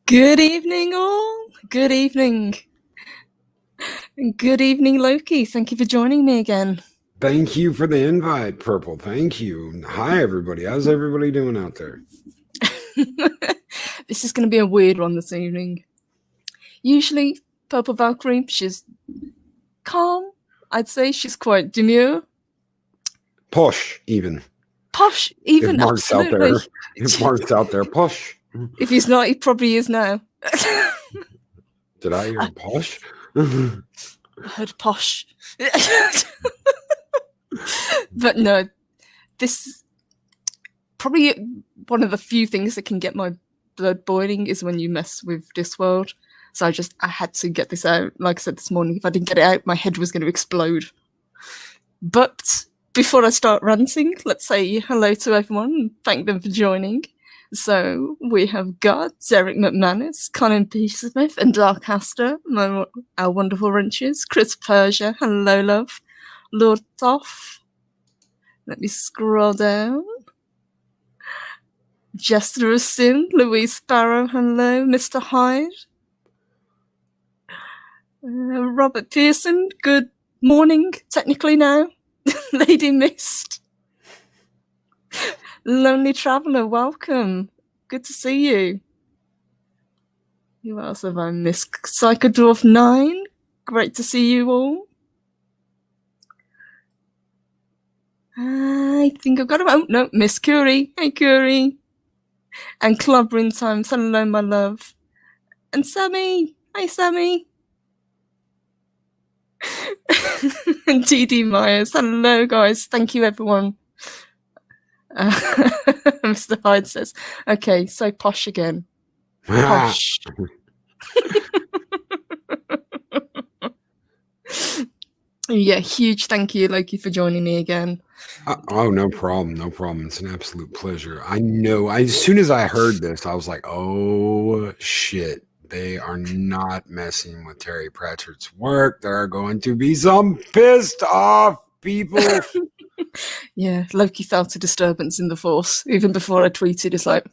Good evening, all. Good evening. And good evening, Loki. Thank you for joining me again. Thank you for the invite, Purple. Thank you. Hi, everybody. How's everybody doing out there? This is going to be a weird one this evening. Usually, Purple Valkyrie, she's calm. I'd say she's quite demure. Posh, even. Posh, even, If Mark's out absolutely. there. If Mark's out there, posh. If he's not, he probably is now. Did I hear posh? I heard posh. But no, this is probably one of the few things that can get my blood boiling is when you mess with Discworld. So I had to get this out. Like I said this morning, if I didn't get it out, my head was going to explode. But before I start ranting, let's say hello to everyone and thank them for joining. So we have got Derek McManus, Colin P. Smith, and Dark Haster, our wonderful wrenches. Chris Persia, hello, love. Lord Thoth. Let me scroll down. Jester of Sin, Louise Sparrow, hello. Mr. Hyde. Robert Pearson, good morning, technically now. Lady Mist. Lonely Traveller, welcome. Good to see you. Who else have I missed? Psychodwarf 9, great to see you all. I think I've got him. Oh, no, Miss Curie. Hey, Curie. And Clobbering Times, hello, my love. And Sammy. Hi, Sammy. And TD Myers, hello, guys. Thank you, everyone. Mr. Hyde says, okay, so posh again. Posh. Yeah, huge thank you, Loki, for joining me again. Oh, no problem. No problem. It's an absolute pleasure. I know. As soon as I heard this, I was like, oh, shit. They are not messing with Terry Pratchett's work. There are going to be some pissed off people. Yeah, Loki felt a disturbance in the force. Even before I tweeted, it's like,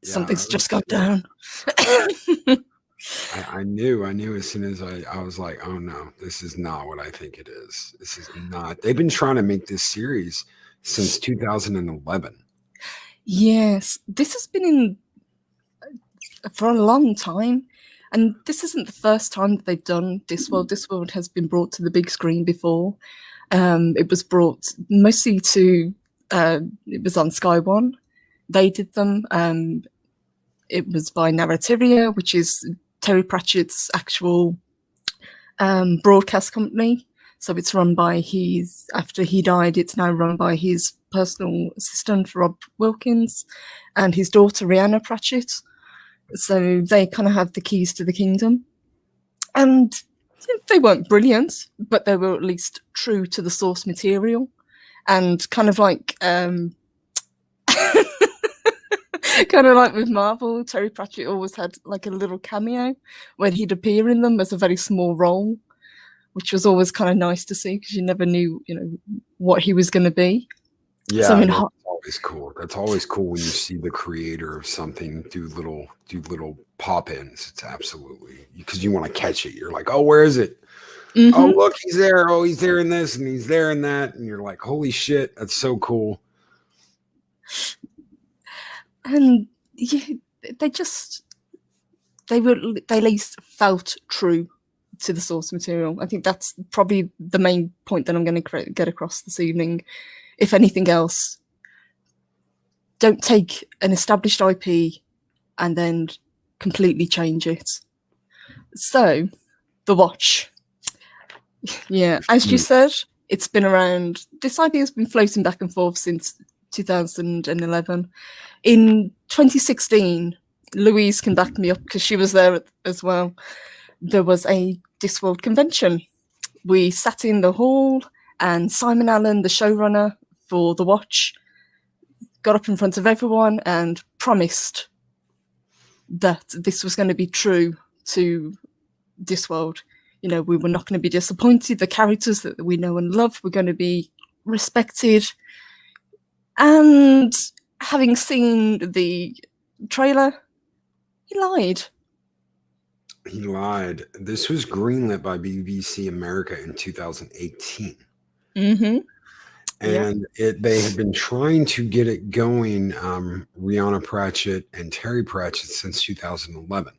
something's just gone down. I knew as soon as I was like, oh no, this is not what I think it is. This is not. They've been trying to make this series since 2011. Yes, this has been in for a long time. And this isn't the first time that they've done Discworld. Discworld has been brought to the big screen before. It was brought mostly to, it was on Sky One. They did them. It was by Narrativia, which is Terry Pratchett's actual broadcast company. So it's run by after he died, it's now run by his personal assistant, Rob Wilkins, and his daughter, Rhianna Pratchett. So they kind of have the keys to the kingdom. And they weren't brilliant, but they were at least true to the source material. And kind of like kind of like with Marvel, Terry Pratchett always had like a little cameo where he'd appear in them as a very small role, which was always kind of nice to see because you never knew, what he was going to be. Yeah, so that's always cool. That's always cool when you see the creator of something do little pop-ins. It's absolutely, because you want to catch it. You're like, oh, where is it? Mm-hmm. Oh, look, he's there. Oh, he's there in this and he's there in that. And you're like, holy shit, that's so cool. And yeah, they at least felt true to the source material. I think that's probably the main point that I'm going to get across this evening. If anything else, don't take an established IP and then completely change it. So, The Watch. Yeah, as you said, it's been around. This idea has been floating back and forth since 2011. In 2016, Louise can back me up because she was there as well. There was a Discworld convention. We sat in the hall and Simon Allen, the showrunner for The Watch, got up in front of everyone and promised that this was going to be true to Discworld. We were not going to be disappointed. The characters that we know and love were going to be respected. And having seen the trailer He lied. He lied. This was greenlit by BBC America in 2018. Mm-hmm. Yeah. And they had been trying to get it going, Rihanna Pratchett and Terry Pratchett, since 2011.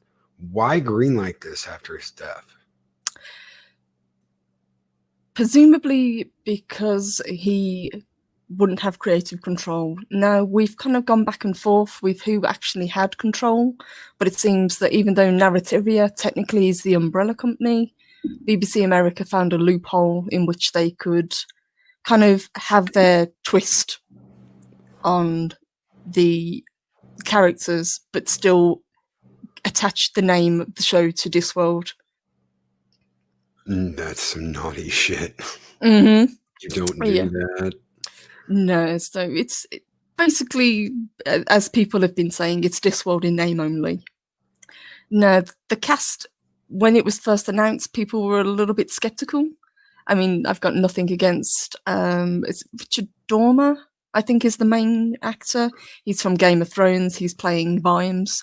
Why greenlight this after his death? Presumably because he wouldn't have creative control. Now, we've kind of gone back and forth with who actually had control, but it seems that even though Narrativia technically is the umbrella company, BBC America found a loophole in which they could kind of have their twist on the characters, but still attach the name of the show to Discworld. That's some naughty shit. Mm-hmm. You don't do that. No, so it's basically, as people have been saying, it's Discworld in name only. Now, the cast, when it was first announced, people were a little bit skeptical. I mean, I've got nothing against it's Richard Dormer, I think, is the main actor. He's from Game of Thrones. He's playing Vimes.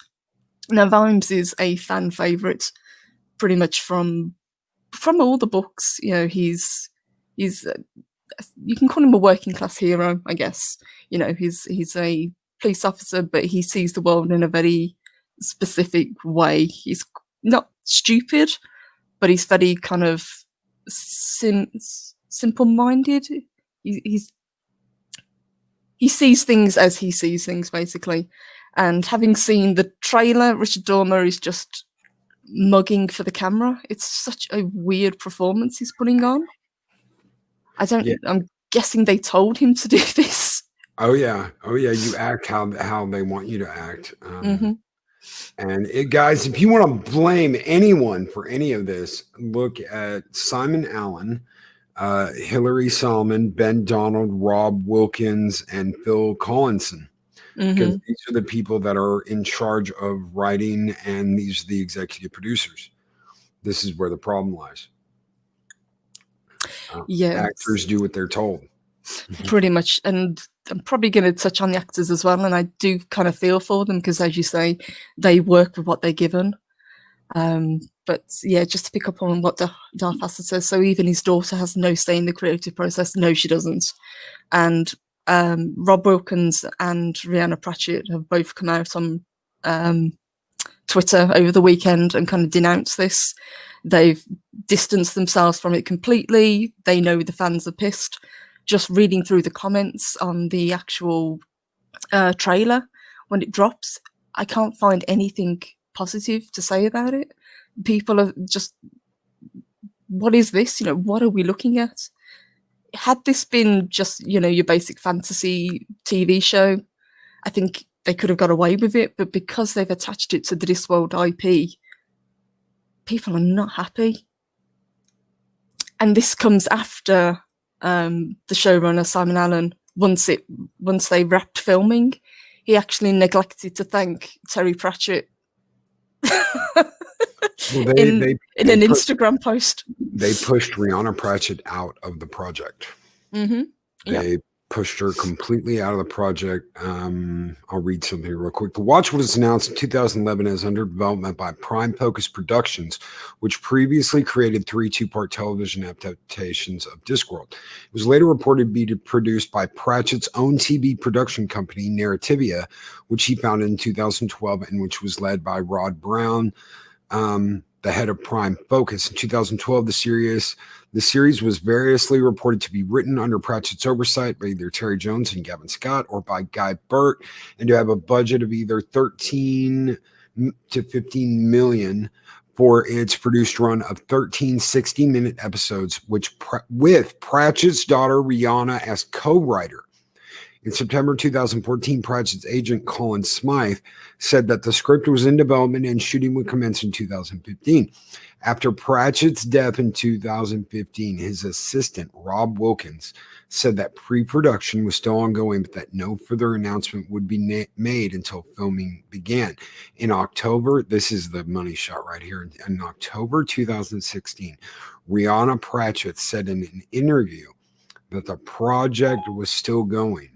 Now, Vimes is a fan favorite, pretty much from all the books. You know, he's you can call him a working class hero, I guess. You know, he's a police officer, but he sees the world in a very specific way. He's not stupid, but he's very kind of simple-minded. He sees things as he sees things, basically. And having seen the trailer, Richard Dormer is just mugging for the camera. It's such a weird performance he's putting on. I'm guessing they told him to do this. Oh yeah. You act how they want you to act. And guys, if you want to blame anyone for any of this, look at Simon Allen, Hilary Solomon, Ben Donald, Rob Wilkins, and Phil Collinson. Because these are the people that are in charge of writing, and these are the executive producers. This is where the problem lies. Actors do what they're told. Pretty much. And I'm probably going to touch on the actors as well. And I do kind of feel for them because, as you say, they work with what they're given. But yeah, just to pick up on what Darfassa says, so even his daughter has no say in the creative process. No, she doesn't. And Rob Wilkins and Rihanna Pratchett have both come out on Twitter over the weekend and kind of denounced this. They've distanced themselves from it completely. They know the fans are pissed. Just reading through the comments on the actual trailer when it drops, I can't find anything positive to say about it. People are just, what is this? You know, what are we looking at? Had this been just, you know, your basic fantasy TV show, I think they could have got away with it. But because they've attached it to the Discworld IP, people are not happy. And this comes after the showrunner, Simon Allen, once they wrapped filming, he actually neglected to thank Terry Pratchett in an Instagram post. They pushed Rihanna Pratchett out of the project. They pushed her completely out of the project. I'll read something real quick. The Watch was announced in 2011 as under development by Prime Focus Productions, which previously created 3 two-part television adaptations of Discworld. It was later reported to be produced by Pratchett's own TV production company, Narrativia, which he founded in 2012 and which was led by Rod Brown, the head of Prime Focus. In 2012, the series was variously reported to be written under Pratchett's oversight by either Terry Jones and Gavin Scott or by Guy Burt, and to have a budget of either 13 to 15 million for its produced run of 13 60-minute episodes, with Pratchett's daughter Rihanna as co-writer. In September 2014, Pratchett's agent Colin Smythe said that the script was in development and shooting would commence in 2015. After Pratchett's death in 2015, his assistant, Rob Wilkins, said that pre-production was still ongoing, but that no further announcement would be made until filming began. In October, this is the money shot right here, in October 2016, Rihanna Pratchett said in an interview that the project was still going,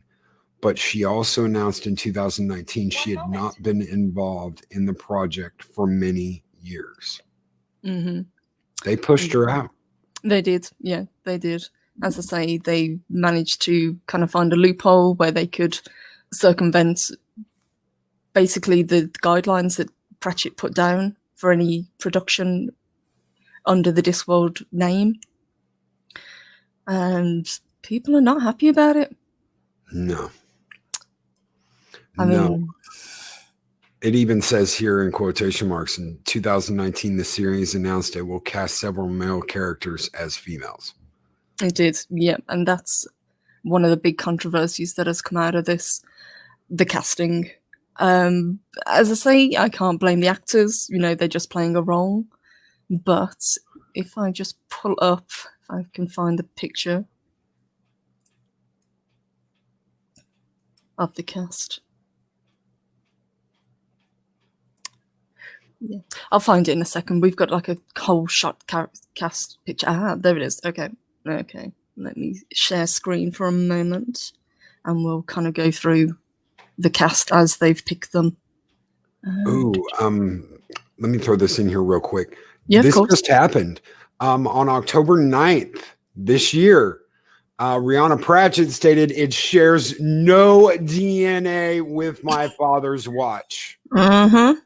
but she also announced in 2019 she had not been involved in the project for many years. Mm-hmm. They pushed her out. They did. Yeah, they did. As I say, they managed to kind of find a loophole where they could circumvent basically the guidelines that Pratchett put down for any production under the Discworld name. And people are not happy about it. No. I mean, it even says here in quotation marks, in 2019, the series announced it will cast several male characters as females. It did, yeah. And that's one of the big controversies that has come out of this, the casting. As I say, I can't blame the actors. You know, they're just playing a role. But if I just pull up, if I can find the picture of the cast. Yeah, I'll find it in a second. We've got like a whole shot cast picture. Ah, there it is. Okay. Let me share screen for a moment, and we'll kind of go through the cast as they've picked them. Let me throw this in here real quick. Yeah, this of course. just happened on October 9th this year. Rihanna Pratchett stated it shares no DNA with my father's watch. Mm-hmm.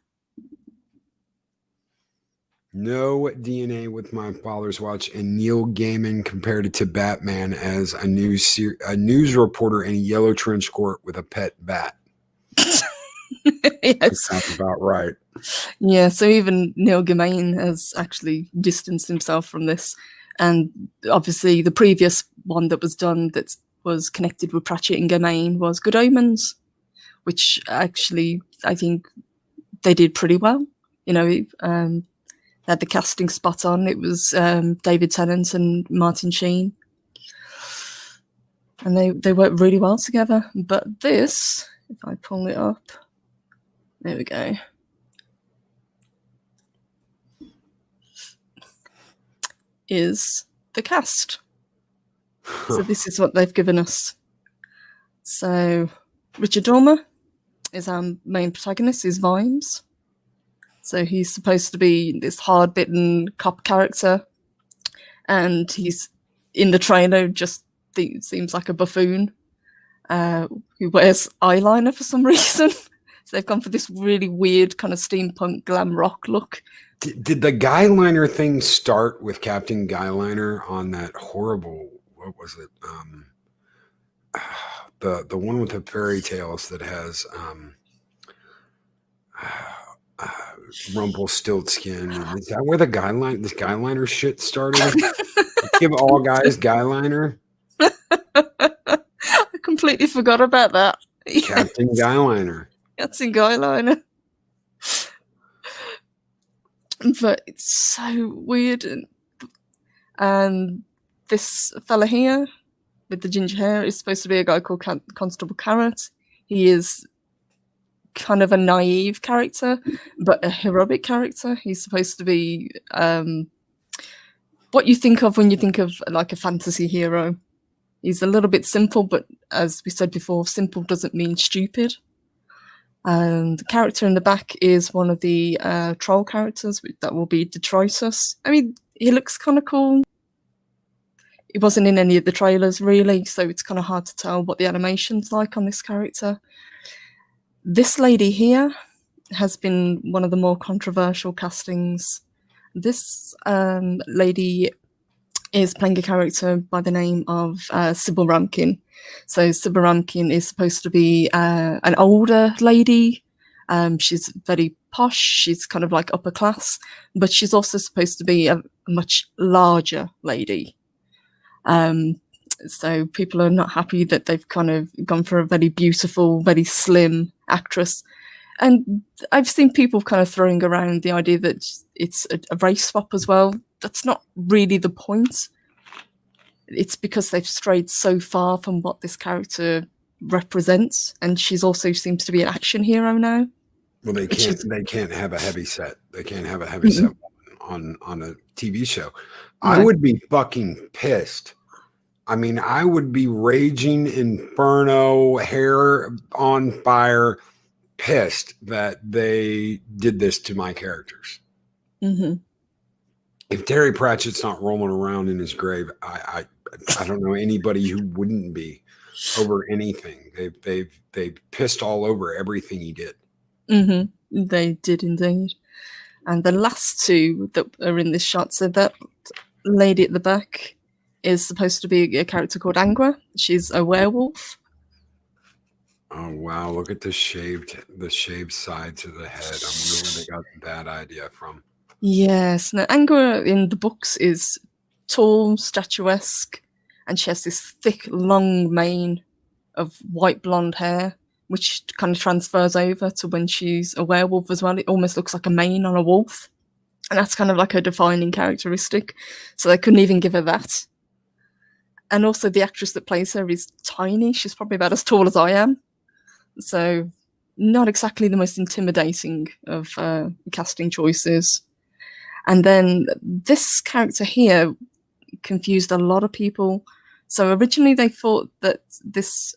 No DNA with my father's watch. And Neil Gaiman compared it to Batman as a news reporter in a yellow trench coat with a pet bat. Yes. Sounds about right. Yeah, so even Neil Gaiman has actually distanced himself from this. And obviously the previous one that was done that was connected with Pratchett and Gaiman was Good Omens, which actually I think they did pretty well. You know, had the casting spot on. It was David Tennant and Martin Sheen. And they worked really well together. But this, if I pull it up, there we go. Is the cast. So this is what they've given us. So Richard Dormer is our main protagonist, is Vimes. So he's supposed to be this hard-bitten cop character, and he's in the trailer just seems like a buffoon who wears eyeliner for some reason. So they've gone for this really weird kind of steampunk glam rock look. Did the Guyliner thing start with Captain Guyliner on that horrible, what was it? The one with the fairy tales that has Rumpelstiltskin. Is that where this Guyliner shit started? Give all guys Guyliner. I completely forgot about that. Captain Guyliner. Captain Guyliner. But it's so weird. And this fella here with the ginger hair is supposed to be a guy called Constable Carrot. He is kind of a naive character, but a heroic character. He's supposed to be what you think of when you think of like a fantasy hero. He's a little bit simple, but as we said before, simple doesn't mean stupid. And the character in the back is one of the troll characters, that will be Detritus. I mean, he looks kind of cool. He wasn't in any of the trailers, really, so it's kind of hard to tell what the animation's like on this character. This lady here has been one of the more controversial castings. This lady is playing a character by the name of Sybil Ramkin. So Sybil Ramkin is supposed to be an older lady. She's very posh. She's kind of like upper class, but she's also supposed to be a much larger lady. So people are not happy that they've kind of gone for a very beautiful, very slim actress. And I've seen people kind of throwing around the idea that it's a race swap as well. That's not really the point. It's because they've strayed so far from what this character represents, and she's also seems to be an action hero now. Well, they can't have a heavy set. They can't have a heavy set on a TV show. No. I would be fucking pissed I mean, I would be raging inferno, hair on fire, pissed that they did this to my characters. Mm-hmm. If Terry Pratchett's not rolling around in his grave, I don't know anybody who wouldn't be over anything. They've pissed all over everything he did. Mm-hmm. They did indeed. And the last two that are in this shot, so that lady at the back is supposed to be a character called Angra. She's a werewolf. Oh wow! Look at the shaved sides of the head. I wonder where they got that idea from. Yes, now Angra in the books is tall, statuesque, and she has this thick, long mane of white blonde hair, which kind of transfers over to when she's a werewolf as well. It almost looks like a mane on a wolf, and that's kind of like her defining characteristic. So they couldn't even give her that. And also, the actress that plays her is tiny. She's probably about as tall as I am. So, not exactly the most intimidating of casting choices. And then this character here confused a lot of people. So originally they thought that this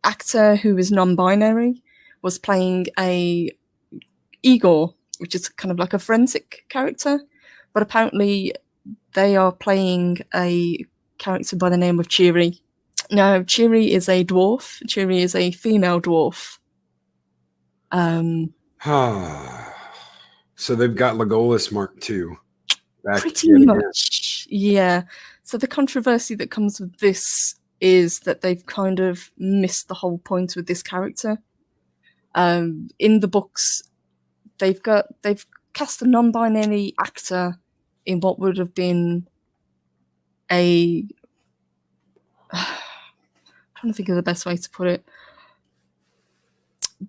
actor who is non-binary was playing a Igor, which is kind of like a forensic character. But apparently they are playing a character by the name of Chiri. Now, Chiri is a dwarf. Chiri is a female dwarf. So they've got Legolas Mark II. Pretty much, yeah. So the controversy that comes with this is that they've kind of missed the whole point with this character. In the books, they've cast a non-binary actor in what would have been a... I'm trying to think of the best way to put it.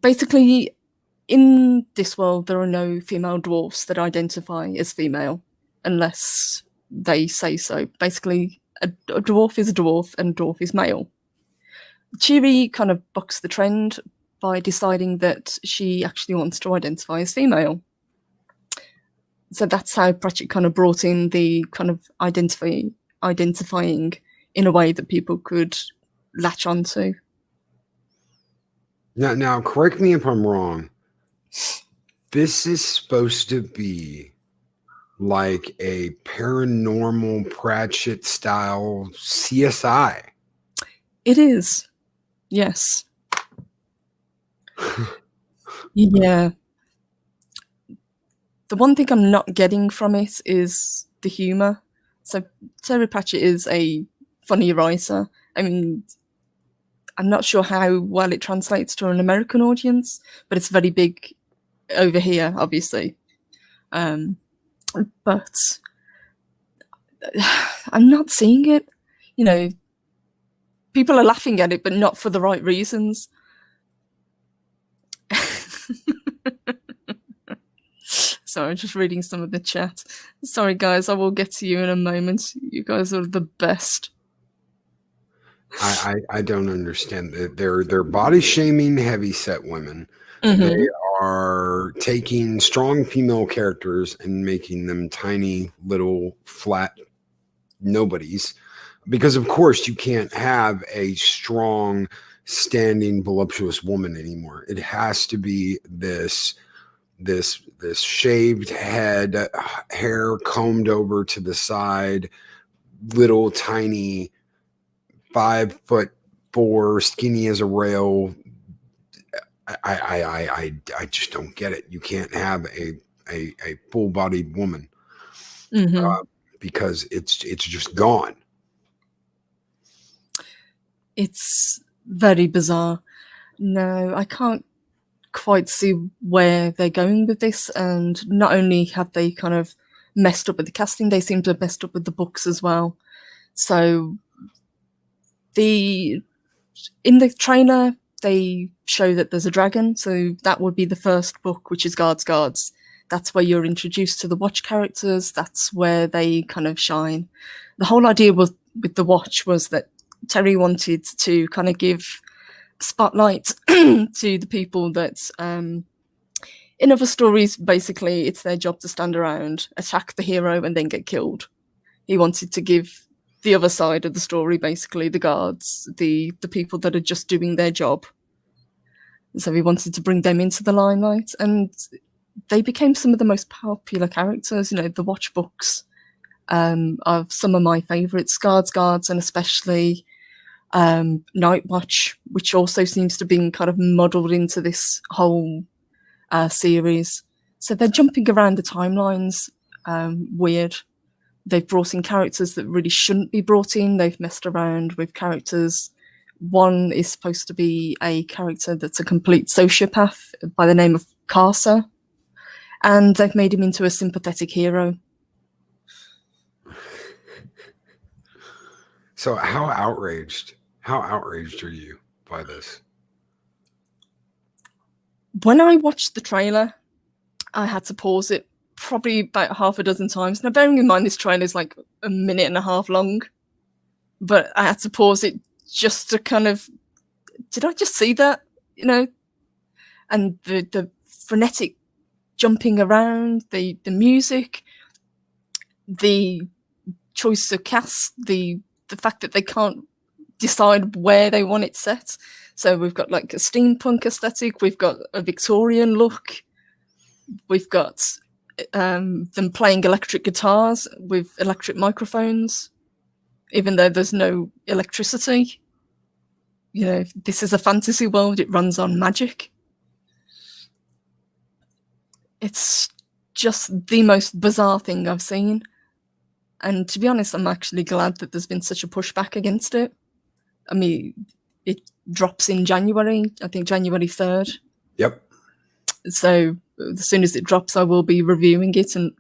Basically, in Discworld, there are no female dwarfs that identify as female unless they say so. Basically, a dwarf is a dwarf and a dwarf is male. Chiri kind of bucks the trend by deciding that she actually wants to identify as female. So that's how Pratchett kind of brought in the kind of identifying in a way that people could latch onto. Now, correct me if I'm wrong. This is supposed to be like a paranormal Pratchett style CSI. It is. Yes. Yeah. The one thing I'm not getting from it is the humour. So Terry Pratchett is a funny writer. I mean, I'm not sure how well it translates to an American audience, but it's very big over here, obviously. But I'm not seeing it. You know, people are laughing at it, but not for the right reasons. Sorry, I'm just reading some of the chat. Sorry, guys, I will get to you in a moment. You guys are the best. I don't understand. They're body shaming heavyset women. Mm-hmm. They are taking strong female characters and making them tiny little flat nobodies. Because of course you can't have a strong, standing, voluptuous woman anymore. It has to be this shaved head, hair combed over to the side, little tiny 5'4", skinny as a rail. I just don't get it. You can't have a full-bodied woman because it's just gone. It's very bizarre. No, I can't quite see where they're going with this, and not only have they kind of messed up with the casting, they seem to have messed up with the books as well. So in the trailer they show that there's a dragon, so that would be the first book, which is Guards. That's where you're introduced to the Watch characters. That's where they kind of shine. The whole idea with the Watch was that Terry wanted to kind of give spotlight to the people that in other stories, basically it's their job to stand around, attack the hero and then get killed. He wanted to give the other side of the story, basically, the guards, the people that are just doing their job. So he wanted to bring them into the limelight, and they became some of the most popular characters. The watch books are some of my favourites, guards, and especially Night Watch, which also seems to be kind of muddled into this whole series. So they're jumping around the timelines, weird. They've brought in characters that really shouldn't be brought in. They've messed around with characters. One is supposed to be a character that's a complete sociopath by the name of Carcer, and they've made him into a sympathetic hero. So how outraged are you by this? When I watched the trailer, I had to pause it probably about half a dozen times. Now, bearing in mind this trailer is like a minute and a half long, but I had to pause it just to kind of, did I just see that? And the frenetic jumping around, the music, the choice of cast, the fact that they can't decide where they want it set. So we've got like a steampunk aesthetic, we've got a Victorian look, we've got them playing electric guitars with electric microphones, even though there's no electricity. This is a fantasy world, it runs on magic. It's just the most bizarre thing I've seen. And to be honest, I'm actually glad that there's been such a pushback against it. I mean, it drops in January, I think January 3rd. Yep. So as soon as it drops, I will be reviewing it, and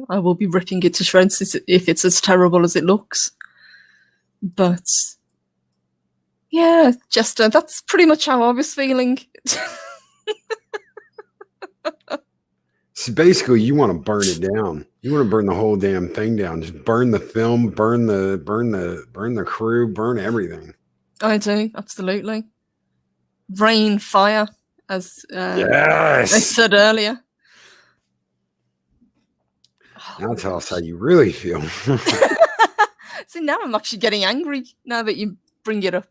I will be ripping it to shreds if it's as terrible as it looks. But yeah, Jester, that's pretty much how I was feeling. So basically, you want to burn it down. You want to burn the whole damn thing down. Just burn the film, burn the crew, burn everything. I do, absolutely. Rain, fire, as yes, I said earlier. Now tell us how you really feel. See, now I'm actually getting angry now that you bring it up.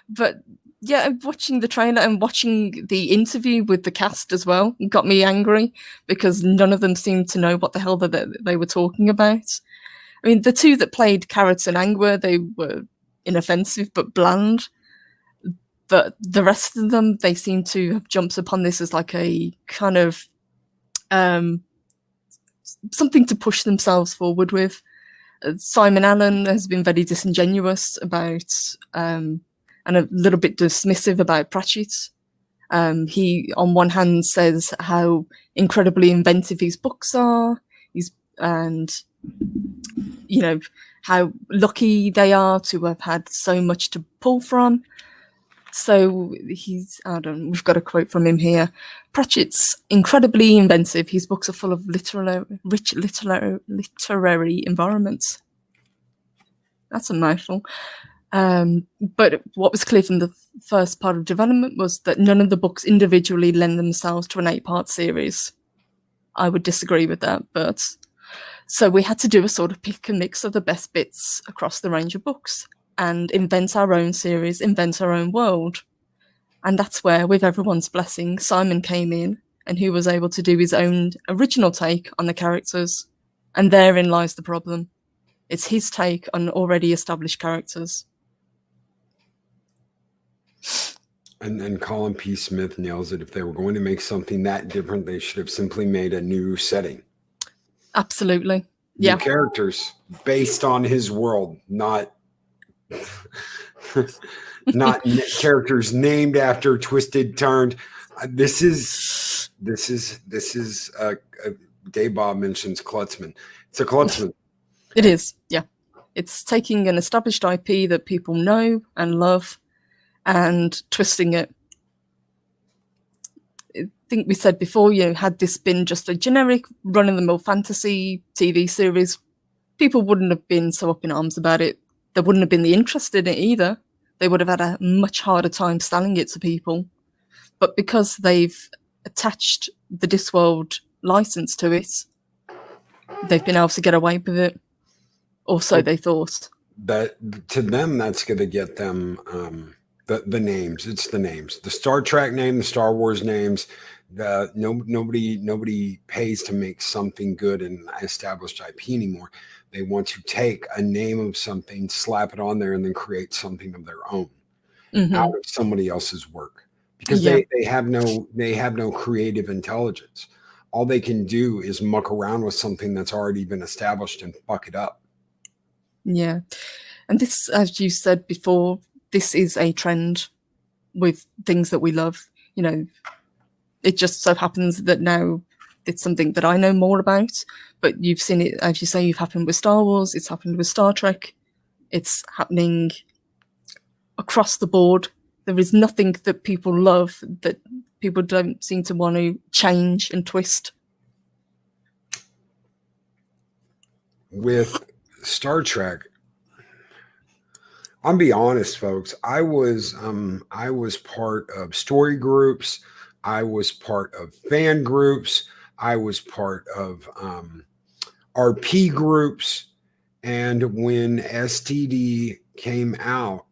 But yeah, watching the trailer and watching the interview with the cast as well got me angry, because none of them seemed to know what the hell they were talking about. I mean, the two that played Carrot and Angwer, they were inoffensive but bland. But the rest of them, they seem to have jumped upon this as like a kind of something to push themselves forward with. Simon Allen has been very disingenuous about and a little bit dismissive about Pratchett. He, on one hand, says how incredibly inventive his books are, and how lucky they are to have had so much to pull from. So we've got a quote from him here. Pratchett's incredibly inventive. His books are full of rich literary environments. That's a mouthful. But what was clear from the first part of development was that none of the books individually lend themselves to an 8-part series. I would disagree with that, but so we had to do a sort of pick and mix of the best bits across the range of books and invent our own series, invent our own world. And that's where, with everyone's blessing, Simon came in, and he was able to do his own original take on the characters. And therein lies the problem. It's his take on already established characters. And Colin P. Smith nails it. If they were going to make something that different, they should have simply made a new setting. Absolutely. Yeah. New characters based on his world, not characters named after twisted, turned. This is Dave Bob mentions Klutzman. It's a Klutzman. It is, yeah. It's taking an established IP that people know and love and twisting it. I think we said before, had this been just a generic run-of-the-mill fantasy TV series, people wouldn't have been so up in arms about it. There wouldn't have been the interest in it either. They would have had a much harder time selling it to people. But because they've attached the Discworld license to it, they've been able to get away with it. Or so they thought. that to them, that's going to get them the names. It's the names, the Star Trek name, the Star Wars names. Nobody pays to make something good and established IP anymore. They want to take a name of something, slap it on there, and then create something of their own out of somebody else's work, because they have no creative intelligence. All they can do is muck around with something that's already been established and fuck it up. Yeah. And this, as you said before, this is a trend with things that we love. You know, it just so happens that now it's something that I know more about, but you've seen it, as you say, you've happened with Star Wars, it's happened with Star Trek, it's happening across the board. There is nothing that people love that people don't seem to want to change and twist. With Star Trek, I'll be honest, folks. I was part of story groups. I was part of fan groups. I was part of RP groups. And when STD came out,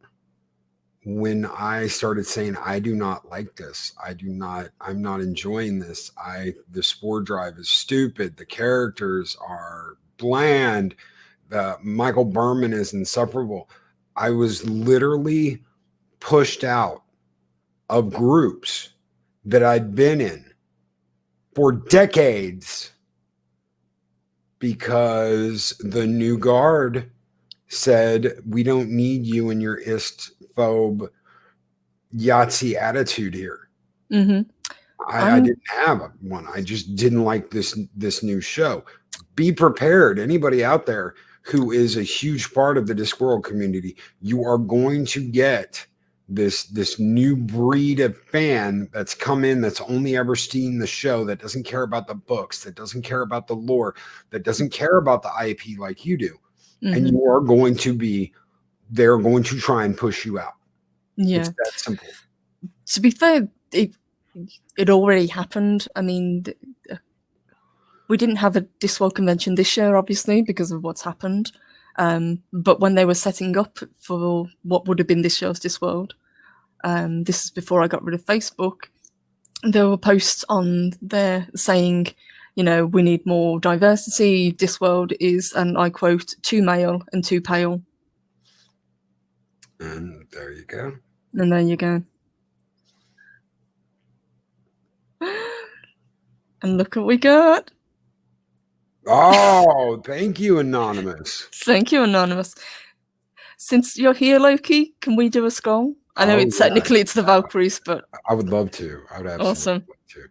when I started saying, I do not like this, I'm not enjoying this. The spore drive is stupid. The characters are bland. The Michael Berman is insufferable. I was literally pushed out of groups that I'd been in for decades because the new guard said, we don't need you and your istphobe Yahtzee attitude here. I didn't have one. I just didn't like this new show. Be prepared. Anybody out there who is a huge part of the Discworld community, you are going to get this new breed of fan that's come in, that's only ever seen the show, that doesn't care about the books, that doesn't care about the lore, that doesn't care about the IP like you do. And you are going to be, they're going to try and push you out. Yeah. It's that simple. To be fair, it already happened. I mean, we didn't have a Discworld convention this year, obviously, because of what's happened. But when they were setting up for what would have been this year's Discworld, this is before I got rid of Facebook, there were posts on there saying, you know, we need more diversity. Discworld is, and I quote, too male and too pale. And there you go. And there you go. And look what we got. Oh, thank you, Anonymous. Thank you, Anonymous. Since you're here, Loki, can we do a scroll? I know it's technically it's the Valkyries, but I would love to. I would absolutely awesome. love to.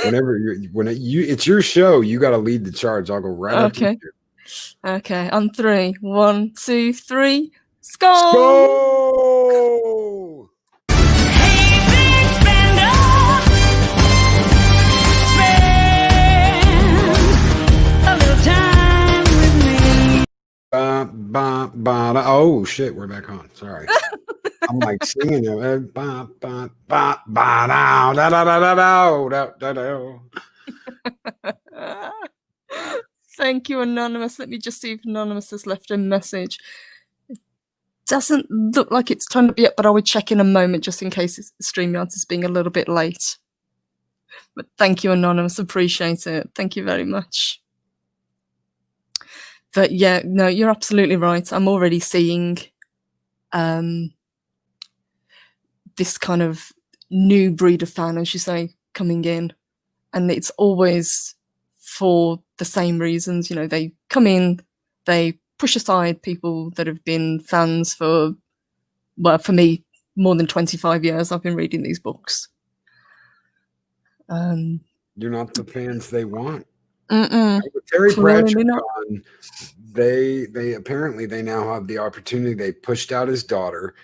Whenever it's your show, you got to lead the charge. I'll go right up to you. Okay, on 3. 1, 2, 3. Skull! Skull! Hey, big spender, spend a little time with me. Oh shit, we're back on. Sorry. I'm like singing it. Thank you, Anonymous. Let me just see if Anonymous has left a message. It doesn't look like it's turned up yet, but I will check in a moment just in case StreamYard is being a little bit late. But thank you, Anonymous. Appreciate it. Thank you very much. But yeah, no, you're absolutely right. I'm already seeing this kind of new breed of fan, as you say, coming in. And it's always for the same reasons. You know, they come in, they push aside people that have been fans for, well, for me, more than 25 years. I've been reading these books. You're not the fans they want. With Terry Pratchett on, they apparently they now have the opportunity. They pushed out his daughter.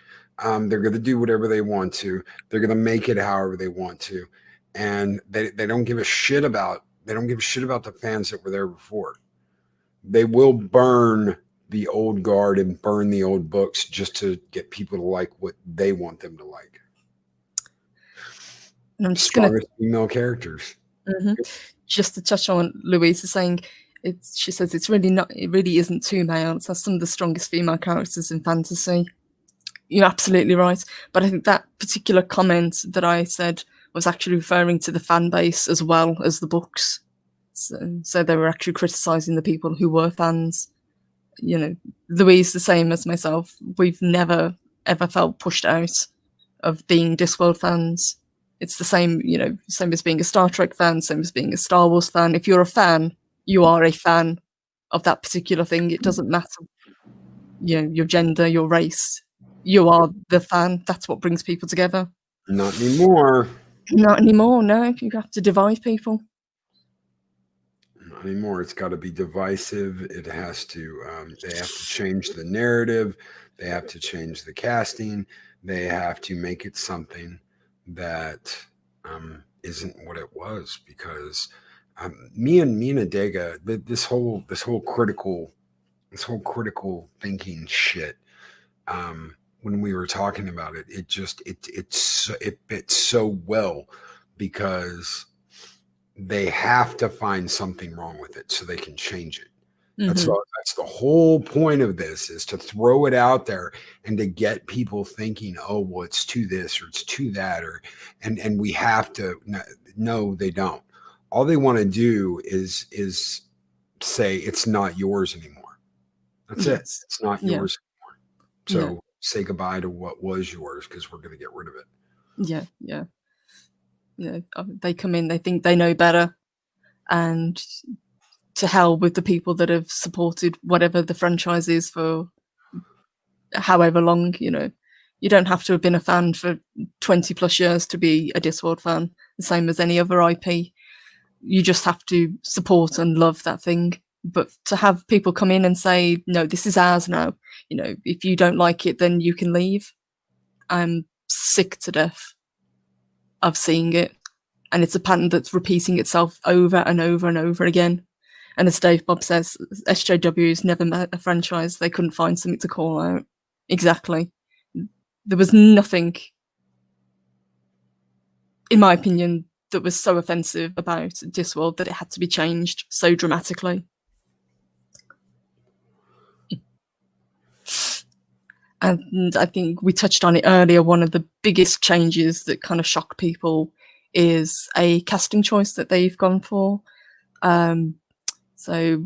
They're going to do whatever they want to. They're going to make it however they want to, and they don't give a shit about the fans that were there before. They will burn the old guard and burn the old books just to get people to like what they want them to like. And I'm just strongest female characters. Just to touch on what Louise is saying, She says it's really not. It really isn't too male. It has some of the strongest female characters in fantasy. You're absolutely right. But I think that particular comment that I said was actually referring to the fan base as well as the books. So they were actually criticising the people who were fans. You know, Louise, the same as myself, we've never ever felt pushed out of being Discworld fans. It's the same, same as being a Star Trek fan, same as being a Star Wars fan. If you're a fan, you are a fan of that particular thing. It doesn't matter, your gender, your race. You are the fan. That's what brings people together. Not anymore. Not anymore. No, you have to divide people. Not anymore. It's got to be divisive. It has to. They have to change the narrative. They have to change the casting. They have to make it something that isn't what it was. Because me and Adega, this whole critical thinking shit. When we were talking about it, it fits so well because they have to find something wrong with it so they can change it. That's the whole point of this, is to throw it out there and to get people thinking, oh, well, it's to this or it's to that, and we have to. No, they don't. All they want to do is say it's not yours anymore. That's it. It's not yours anymore. So say goodbye to what was yours, because we're going to get rid of it. Yeah. They come in, they think they know better, and to hell with the people that have supported whatever the franchise is for however long. You don't have to have been a fan for 20 plus years to be a Discworld fan, the same as any other IP. You just have to support and love that thing. But to have people come in and say, no, this is ours now, if you don't like it, then you can leave. I'm sick to death of seeing it. And it's a pattern that's repeating itself over and over and over again. And as Dave Bob says, SJW's never met a franchise they couldn't find something to call out. Exactly. There was nothing, in my opinion, that was so offensive about Discworld that it had to be changed so dramatically. And I think we touched on it earlier, one of the biggest changes that kind of shocked people is a casting choice that they've gone for. So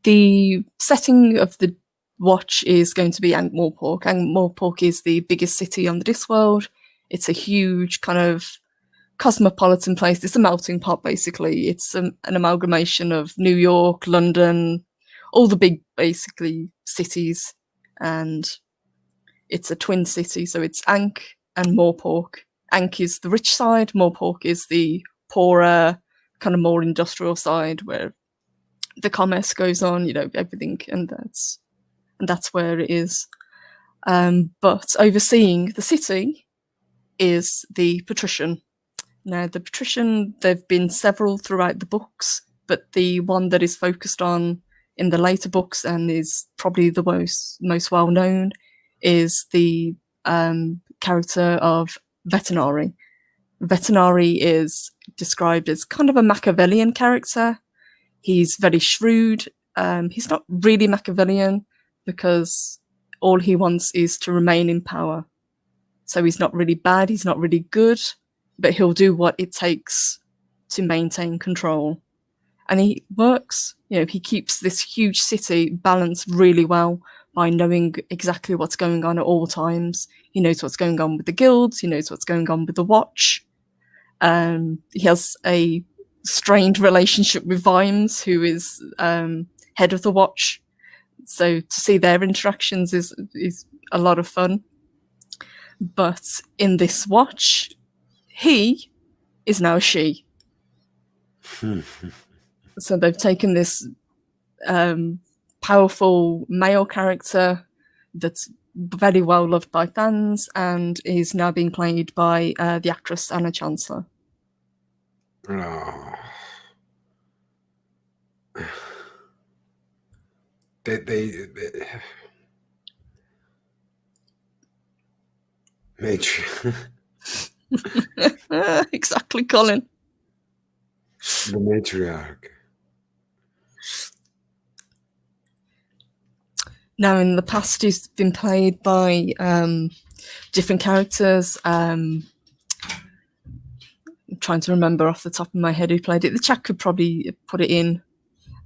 the setting of the watch is going to be Ankh-Morpork. Ankh-Morpork is the biggest city on the Discworld. It's a huge kind of cosmopolitan place. It's a melting pot, basically. It's an amalgamation of New York, London, all the big, basically, cities. And it's a twin city, so it's Ankh and Morpork. Ankh is the rich side, Morpork is the poorer, kind of more industrial side where the commerce goes on, everything, and that's where it is. But overseeing the city is the patrician. Now, the patrician, there've been several throughout the books, but the one that is focused on in the later books and is probably the most well known is the character of Vetinari. Vetinari is described as kind of a Machiavellian character. He's very shrewd. He's not really Machiavellian because all he wants is to remain in power. So he's not really bad, he's not really good, but he'll do what it takes to maintain control. And he works. He keeps this huge city balanced really well by knowing exactly what's going on at all times. He knows what's going on with the guilds. He knows what's going on with the watch. He has a strained relationship with Vimes, who is head of the watch. So to see their interactions is a lot of fun. But in this watch, he is now a she. So they've taken this powerful male character that's very well loved by fans and is now being played by the actress Anna Chancellor. Oh. They Exactly, Colin. The matriarch. Now, in the past, he's been played by different characters. I'm trying to remember off the top of my head who played it. The chat could probably put it in.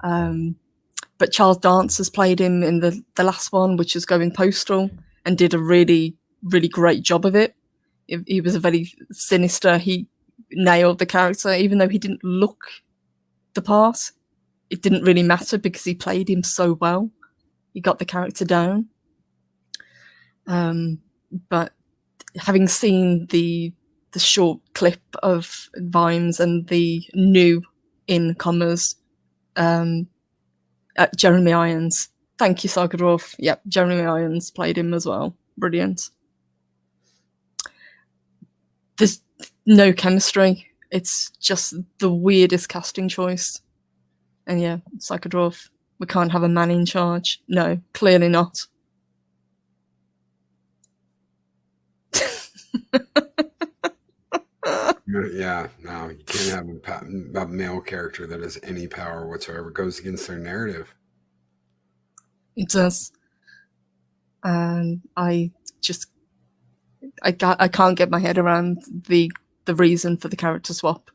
But Charles Dance has played him in the last one, which is Going Postal, and did a really, really great job of it. He was a very sinister. He nailed the character, even though he didn't look the part. It didn't really matter because he played him so well. He got the character down. But having seen the short clip of Vimes and the new incomers, Jeremy Irons. Thank you, Sagadorf. Yep, Jeremy Irons played him as well. Brilliant. There's no chemistry. It's just the weirdest casting choice. And yeah, Psychodorf, we can't have a man in charge. No, clearly not. Yeah, no, you can't have a male character that has any power whatsoever. It goes against their narrative. It does. And I can't get my head around the reason for the character swap.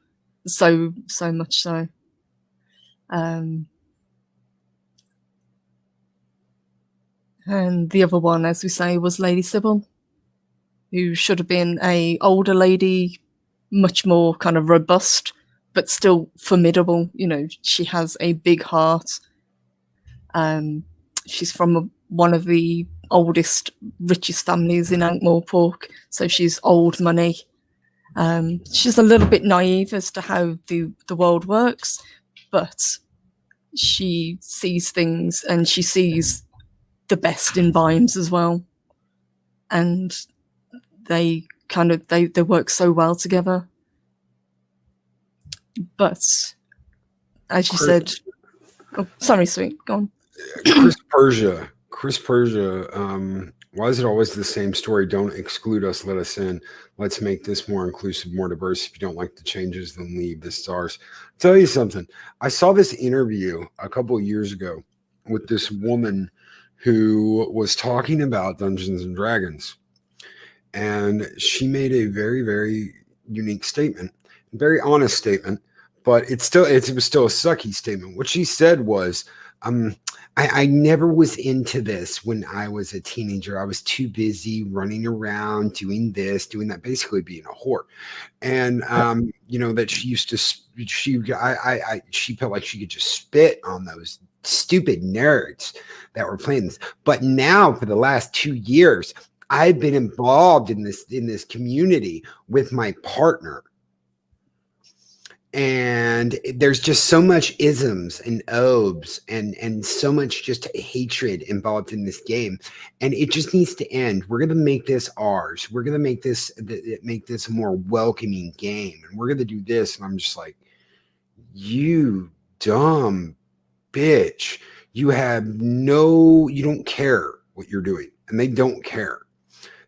So much so. And the other one, as we say, was Lady Sybil, who should have been a older lady, much more kind of robust, but still formidable. You know, she has a big heart. She's from one of the oldest, richest families in Ankh-Morpork, so she's old money. She's a little bit naive as to how the world works, but she sees things, and she sees the best in Vimes as well. And they work so well together. But as you said, oh, sorry, sweet, go on. Chris Persia, why is it always the same story? Don't exclude us, let us in. Let's make this more inclusive, more diverse. If you don't like the changes, then leave. This is ours. I'll tell you something. I saw this interview a couple of years ago with this woman who was talking about Dungeons and Dragons. And she made a very, very unique statement, very honest statement, but it was still a sucky statement. What she said was, I never was into this when I was a teenager. I was too busy running around, doing this, doing that, basically being a whore. And, you know, that she used to, she felt like she could just spit on those stupid nerds that were playing this. But now for the last 2 years, I've been involved in this community with my partner. And there's just so much isms and obes and so much just hatred involved in this game. And it just needs to end. We're going to make this ours. We're going to make this a more welcoming game. And we're going to do this. And I'm just like, you dumb bitch. You don't care what you're doing. And they don't care.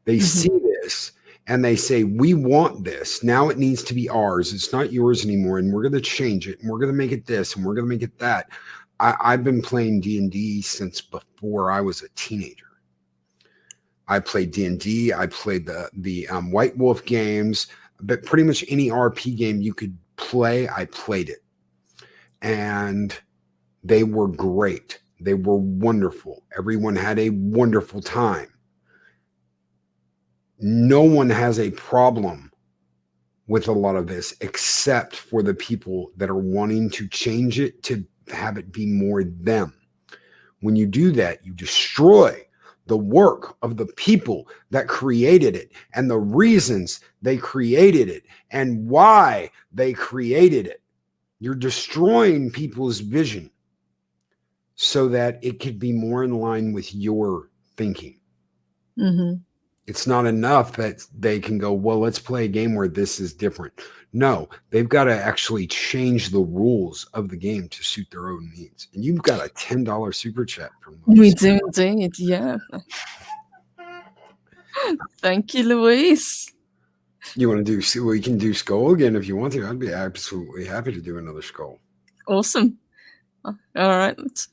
They see this. And they say, we want this. Now it needs to be ours. It's not yours anymore. And we're going to change it. And we're going to make it this. And we're going to make it that. I've been playing D&D since before I was a teenager. I played D&D. I played the White Wolf games. But pretty much any RP game you could play, I played it. And they were great. They were wonderful. Everyone had a wonderful time. No one has a problem with a lot of this except for the people that are wanting to change it to have it be more them. When you do that, you destroy the work of the people that created it and the reasons they created it and why they created it. You're destroying people's vision so that it could be more in line with your thinking. Mm-hmm. It's not enough that they can go, well, let's play a game where this is different. No, they've got to actually change the rules of the game to suit their own needs. And you've got a $10 super chat from Louise. We do indeed, yeah. Thank you, Louise. You want to do, we can do Skull again if you want to. I'd be absolutely happy to do another Skull. Awesome. All right, let's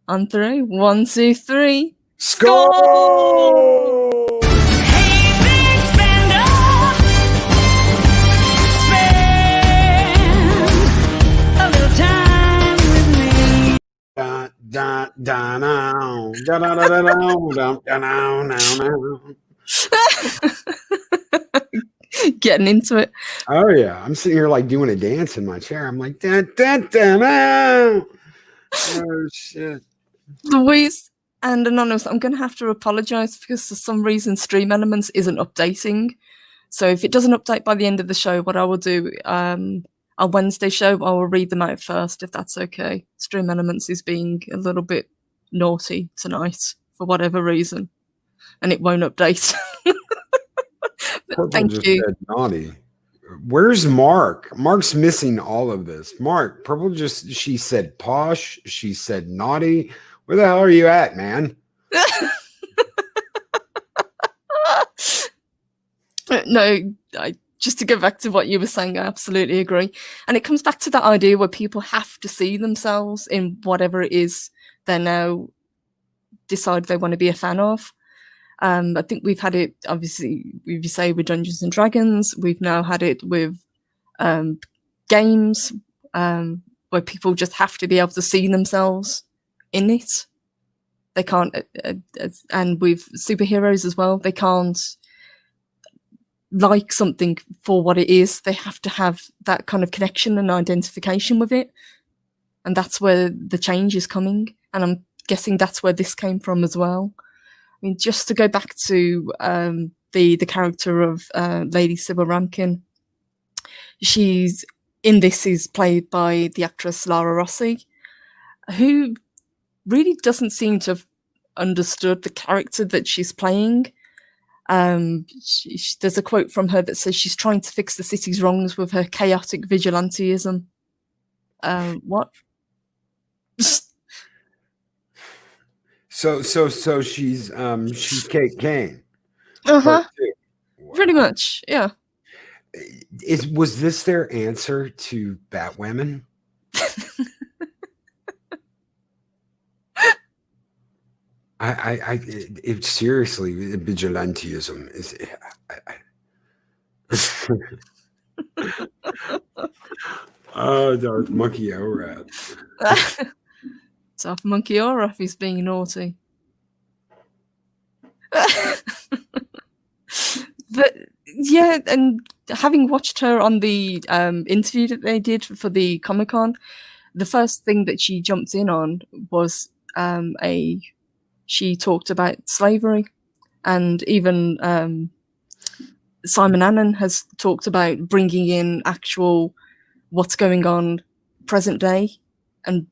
on 3. 1, 2, 3. Skull! Hey, big spender, spend a little time with me. Da, da, da, now. Da, da, da, da, now. Da, da, now, now. Getting into it. Oh yeah, I'm sitting here like doing a dance in my chair. I'm like, da, da, da, now. Oh shit. Louise and Anonymous, I'm going to have to apologise because for some reason Stream Elements isn't updating. So if it doesn't update by the end of the show, what I will do, our Wednesday show, I will read them out first, if that's okay. Stream Elements is being a little bit naughty tonight for whatever reason, and it won't update. Purple Thank just you. said naughty. Where's Mark? Mark's missing all of this. Mark, Purple just, she said posh. She said naughty. Where the hell are you at, man? No, just to go back to what you were saying, I absolutely agree. And it comes back to that idea where people have to see themselves in whatever it is they now decide they want to be a fan of. I think we've had it, obviously, you say with Dungeons and Dragons, we've now had it with games where people just have to be able to see themselves in it. They can't, and with superheroes as well, they can't like something for what it is. They have to have that kind of connection and identification with it. And that's where the change is coming. And I'm guessing that's where this came from as well. I mean, just to go back to the character of Lady Sybil Rankin, she's in this is played by the actress Lara Rossi, who really doesn't seem to have understood the character that she's playing. There's a quote from her that says she's trying to fix the city's wrongs with her chaotic vigilanteism. What? So she's Kate Kane. Uh-huh. Wow. Pretty much, yeah. Was this their answer to Batwoman? It seriously, vigilanteism is. Oh, Darth Monkey Rat. It's off Monkey Aura if he's being naughty. But yeah, and having watched her on the interview that they did for the Comic-Con, the first thing that she jumped in on was she talked about slavery, and even Simon Annan has talked about bringing in actual what's going on present day and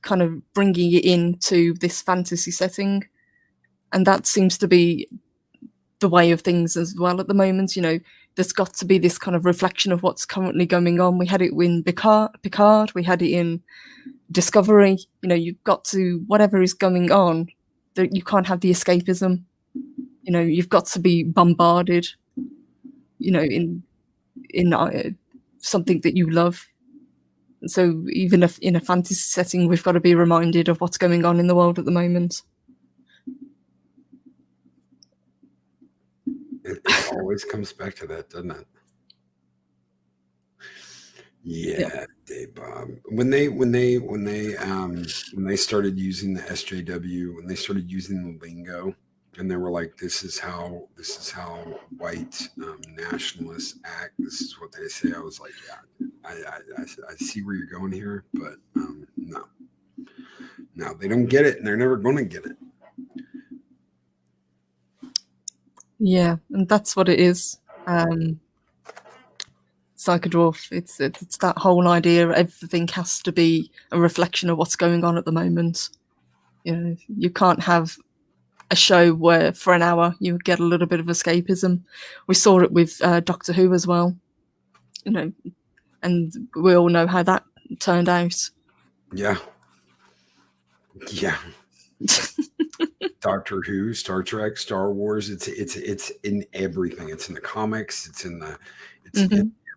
kind of bringing it into this fantasy setting. And that seems to be the way of things as well at the moment. You know, there's got to be this kind of reflection of what's currently going on. We had it in Picard, we had it in Discovery. You know, you've got to, whatever is going on, you can't have the escapism. You know, you've got to be bombarded, you know, in something that you love. And so even if in a fantasy setting, we've got to be reminded of what's going on in the world at the moment. It always comes back to that, doesn't it? Yeah, Dave Bob. When they started using the SJW, when they started using the lingo, and they were like, "This is how white nationalists act. This is what they say." I was like, "Yeah, I see where you're going here, but no, they don't get it, and they're never going to get it." Yeah, and that's what it is. Psychodwarf. It's that whole idea. Everything has to be a reflection of what's going on at the moment. You know, you can't have a show where for an hour you get a little bit of escapism. We saw it with Doctor Who as well. You know, and we all know how that turned out. Yeah. Doctor Who, Star Trek, Star Wars. It's in everything. It's in the comics. It's in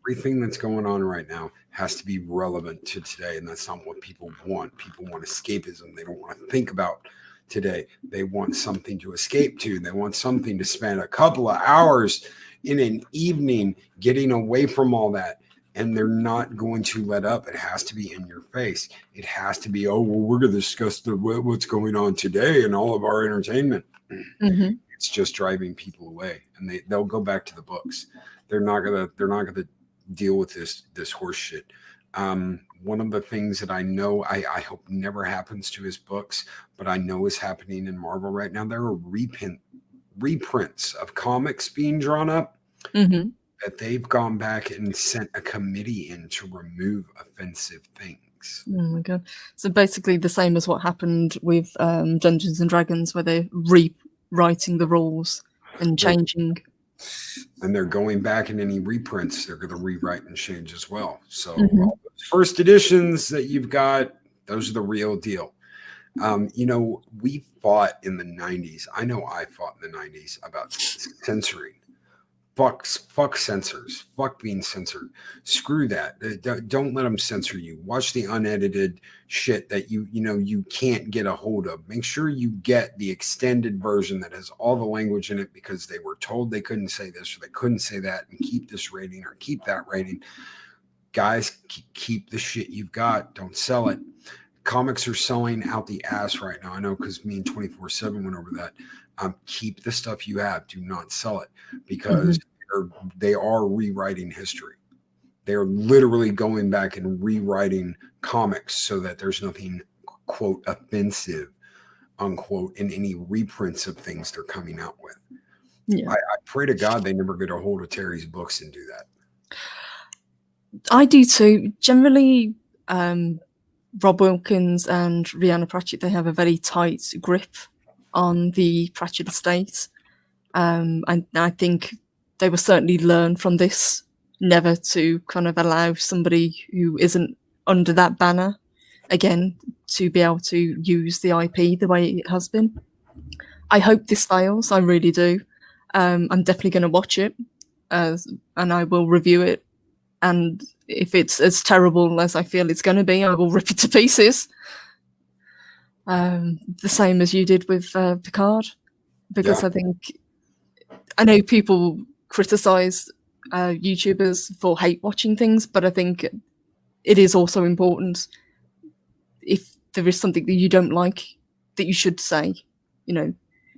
everything that's going on right now has to be relevant to today, and that's not what people want. People want escapism. They don't want to think about today. They want something to escape to. They want something to spend a couple of hours in an evening getting away from all that. And they're not going to let up. It has to be in your face. It has to be, oh, well, we're going to discuss what's going on today and all of our entertainment. Mm-hmm. It's just driving people away, and they'll go back to the books. They're not gonna deal with this horse shit. One of the things that I know I hope never happens to his books, but I know is happening in Marvel right now. There are reprints of comics being drawn up. Mm-hmm. That they've gone back and sent a committee in to remove offensive things. Oh my god! So basically, the same as what happened with Dungeons and Dragons, where they're rewriting the rules and changing. And they're going back in any reprints. They're going to rewrite and change as well. So all those first editions that you've got, those are the real deal. We fought in the 90s. I know I fought in the 90s about censoring. Fuck censors. Fuck being censored. Screw that. Don't let them censor you. Watch the unedited shit that you can't get a hold of. Make sure you get the extended version that has all the language in it because they were told they couldn't say this or they couldn't say that, and keep this rating or keep that rating. Guys, keep the shit you've got. Don't sell it. Comics are selling out the ass right now. I know because me and 24/7 went over that. Keep the stuff you have. Do not sell it because they are rewriting history. They're literally going back and rewriting comics so that there's nothing, quote, offensive, unquote, in any reprints of things they're coming out with. Yeah. I pray to God they never get a hold of Terry's books and do that. I do too. Generally, Rob Wilkins and Rhianna Pratchett, they have a very tight grip on the Pratchett estate. And I think they will certainly learn from this, never to kind of allow somebody who isn't under that banner again to be able to use the IP the way it has been. I hope this fails. I really do. I'm definitely going to watch it and I will review it. And if it's as terrible as I feel it's going to be, I will rip it to pieces. The same as you did with Picard, because I think I know people criticize YouTubers for hate watching things, but I think it is also important if there is something that you don't like that you should say.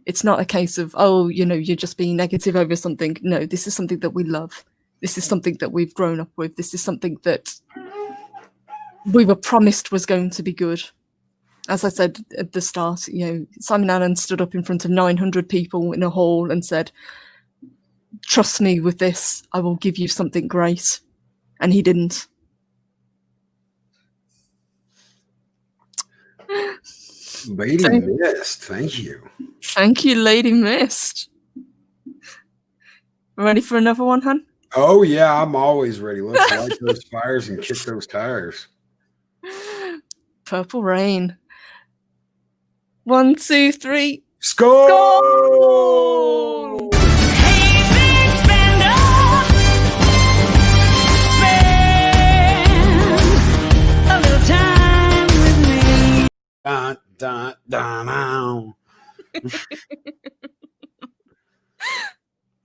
It's not a case of you're just being negative over something. No, this is something that we love. This is something that we've grown up with. This is something that we were promised was going to be good. As I said at the start, Simon Allen stood up in front of 900 people in a hall and said, "Trust me with this, I will give you something great." And he didn't. Lady Mist, thank you. Thank you, Lady Mist. Ready for another one, hun? Oh, yeah, I'm always ready. Let's light those fires and kick those tires. Purple Rain. 1, 2, 3. Skål! Skål! Hey, big spender, spend a little time with me. Dun, dun, dun, dun.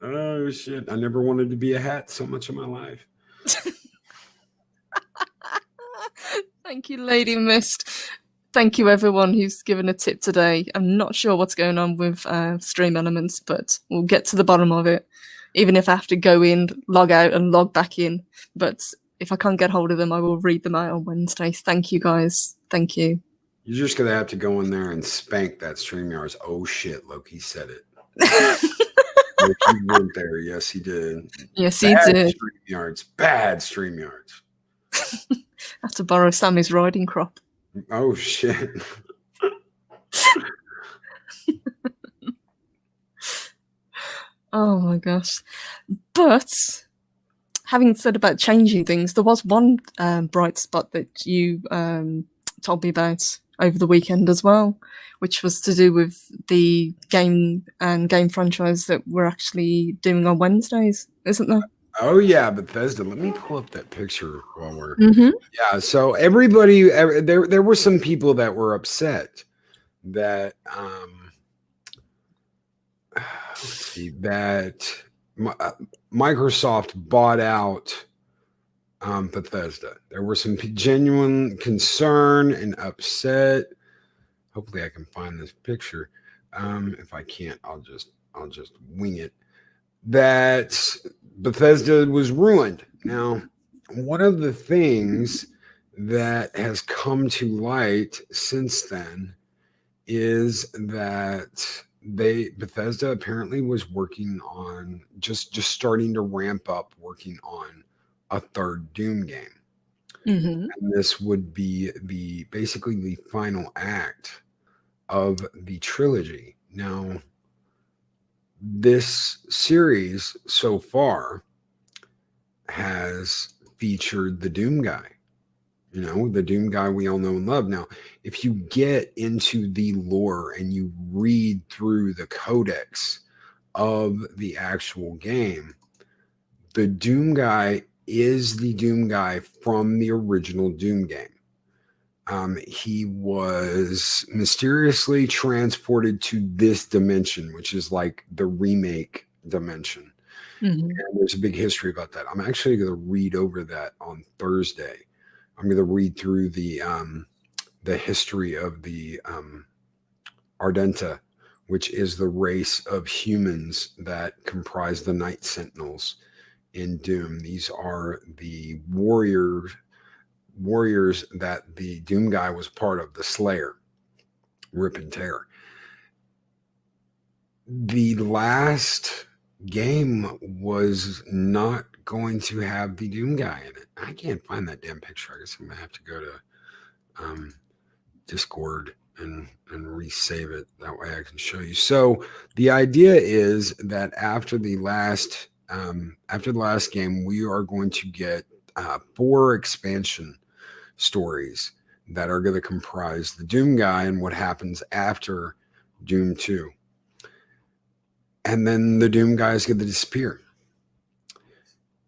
Oh, shit. I never wanted to be a hat so much in my life. Thank you, Lady Mist. Thank you, everyone who's given a tip today. I'm not sure what's going on with Stream Elements, but we'll get to the bottom of it. Even if I have to go in, log out, and log back in. But if I can't get hold of them, I will read them out on Wednesday. Thank you, guys. Thank you. You're just going to have to go in there and spank that StreamYards. Oh, shit, Loki said it. Loki went there. Yes, he did. Yes, he did. StreamYards. Bad StreamYards. I have to borrow Sammy's riding crop. Oh, shit. Oh, my gosh. But having said about changing things, there was one bright spot that you told me about over the weekend as well, which was to do with the game and game franchise that we're actually doing on Wednesdays, isn't there? Oh, yeah, Bethesda. Let me pull up that picture while we're... Yeah, so everybody... There were some people that were upset that let's see, that Microsoft bought out Bethesda. There was some genuine concern and upset. Hopefully, I can find this picture. If I can't, I'll just wing it. That Bethesda was ruined. Now, one of the things that has come to light since then is that Bethesda apparently was working on just starting to ramp up working on a third Doom game. Mm-hmm. And this would be basically the final act of the trilogy. Now, this series so far has featured the Doom guy. You know, the Doom guy we all know and love. Now, if you get into the lore and you read through the codex of the actual game, the Doom guy is the Doom guy from the original Doom game. He was mysteriously transported to this dimension, which is like the remake dimension. Mm-hmm. And there's a big history about that. I'm actually going to read over that on Thursday. I'm going to read through the history of the Ardenta, which is the race of humans that comprise the Night Sentinels in Doom. These are the warriors that the Doom guy was part of, the Slayer, Rip and Tear. The last game was not going to have the Doom guy in it. I can't find that damn picture. I guess I'm gonna have to go to Discord and resave it. That way I can show you. So the idea is that after the last game, we are going to get 4 expansion stories that are going to comprise the Doom guy and what happens after Doom 2. And then the Doom guy is going to disappear.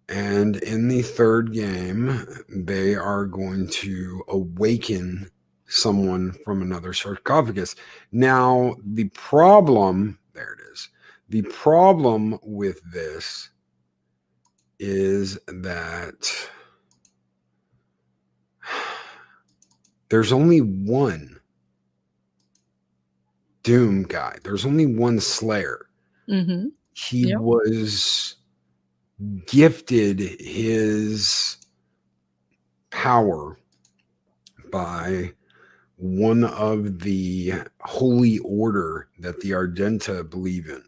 And in the third game, they are going to awaken someone from another sarcophagus. Now, the problem, there it is. The problem with this is that there's only one Doom guy. There's only one Slayer. Mm-hmm. He was gifted his power by one of the holy order that the Ardenta believe in.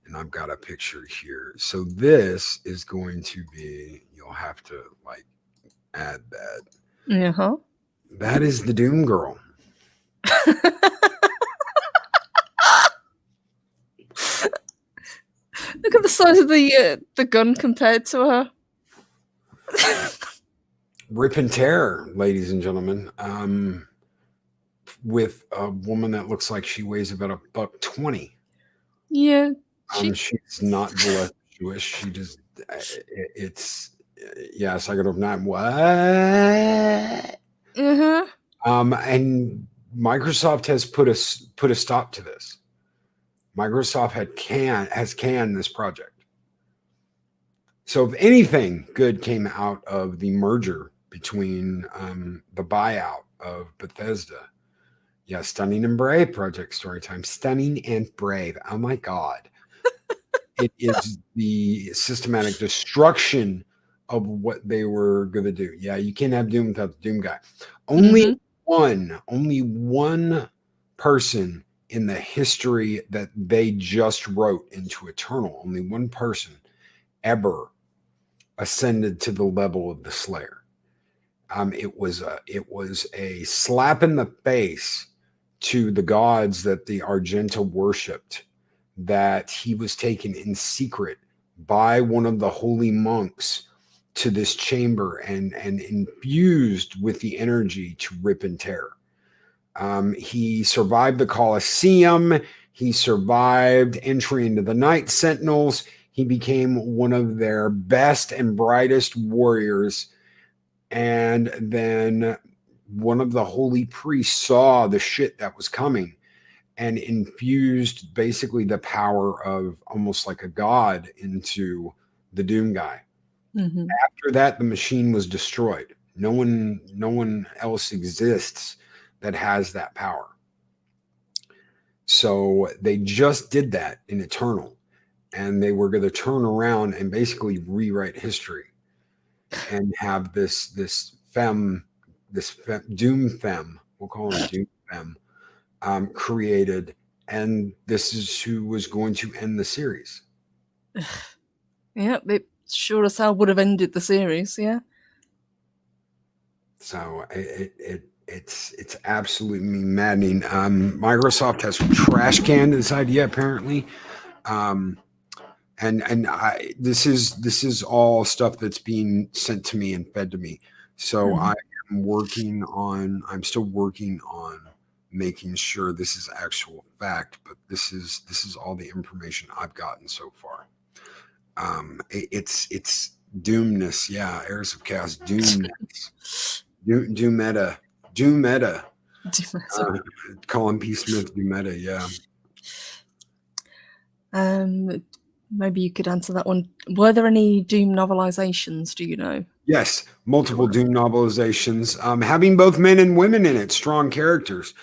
And I've got a picture here. So this is going to be, you'll have to like add that. Uh-huh. That is the Doom girl. Look at the size of the gun compared to her. Rip and Tear, ladies and gentlemen. With a woman that looks like she weighs about $120. Yeah. She's not voluptuous. She just, it's, yes, I could have not. What? Uh-huh. And Microsoft has put a stop to this. Microsoft has canned this project. So if anything good came out of the merger between the buyout of Bethesda, yeah, Stunning and Brave project story time. Stunning and Brave. Oh my God. It is the systematic destruction of what they were going to do. Yeah, you can't have Doom without the Doom guy. Only one person in the history that they just wrote into Eternal, only one person ever ascended to the level of the Slayer. It was a slap in the face to the gods that the Argenta worshipped, that he was taken in secret by one of the holy monks to this chamber and infused with the energy to rip and tear. He survived the Colosseum. He survived entry into the Night Sentinels. He became one of their best and brightest warriors. And then one of the holy priests saw the shit that was coming and infused basically the power of almost like a god into the Doom guy. Mhm. After that, the machine was destroyed. No one else exists that has that power. So they just did that in Eternal, and they were going to turn around and basically rewrite history and have this Doom Femme, we'll call him Doom Femme, created, and this is who was going to end the series. Yeah, it sure as hell would have ended the series. Yeah. So it's absolutely maddening. Microsoft has trash canned this idea apparently, and this is all stuff that's being sent to me and fed to me. So I'm still working on making sure this is actual fact, but this is all the information I've gotten so far. It's doomness, yeah. Heirs of Chaos, doomness. Do meta. Colin P. Smith, do meta, yeah. Maybe you could answer that one. Were there any Doom novelizations? Do you know? Yes, multiple Doom novelizations, having both men and women in it, strong characters.